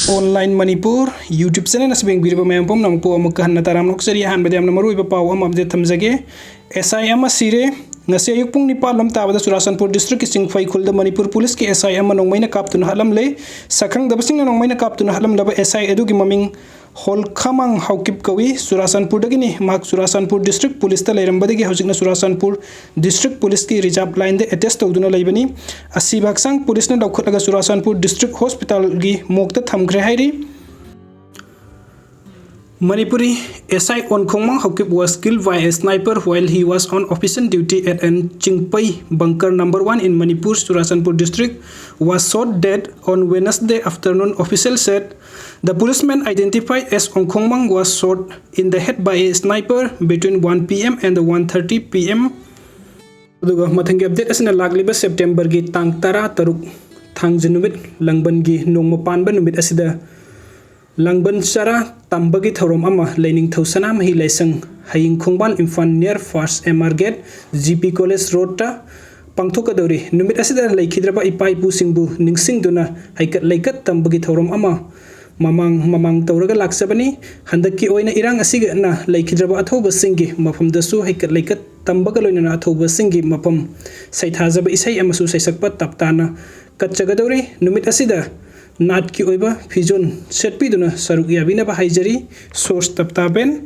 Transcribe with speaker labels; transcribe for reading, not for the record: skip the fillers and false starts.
Speaker 1: Online Manipur YouTube channel na sabing biro mayam pom nang po amuk kahan na taram nok seri han badiam na maru iba pau am update thamjage SIM SIRE ngasi ayuk pung ni palam tabada Surasanpur district ising fai khulda Manipur police ki SIM nong maina kaptun halam le sakrang dabasing na nong maina kaptun halam laba SI edu ki maming Onkhomang Haokip kawi Surasanpur dagini mak Surasanpur district police ta leirambadagi hojikna Surasanpur district police ki reserve line de attest tawduna leibani asi baksang police na daukhatlaga Surasanpur district hospital gi mokta thamgre hairi Manipuri SI Onkhomang Haokip was killed by a sniper while he was on official duty at an Chingpai bunker number 1 in Manipur. Surasanpur district was shot dead on Wednesday afternoon. Officials said the policeman identified as Onkhomang was shot in the head by a sniper between 1 p.m. and 1:30 p.m. Aduga mathangi update asina lagliba September gi tang tara taruk thangja numit langban gi nongma panba numit asida Langban Sara Tambagi Thorom Ama Lining Thosana Mahi Lesang Haying Khongbal Infan near First MR Gate GP College Road ta Pangthokadori Numit Asida Laikhidraba Ipai Pusingbu Ningsing Duna Haikat Laikat Tambagi Thorom Ama Mamang Tauraga Laksabani Handaki Oina Irang Asiga na Laikhidraba Athoba Singi Mapam Dasu Haikat Laikat Tambagaloina Athoba Singi Mapam Saithazaba Isai Amasu Saisakpat Taptana Katchagadori Numit Asida Nat ki oiba fijon setpi duna saruk yabina ba haijari source taptaben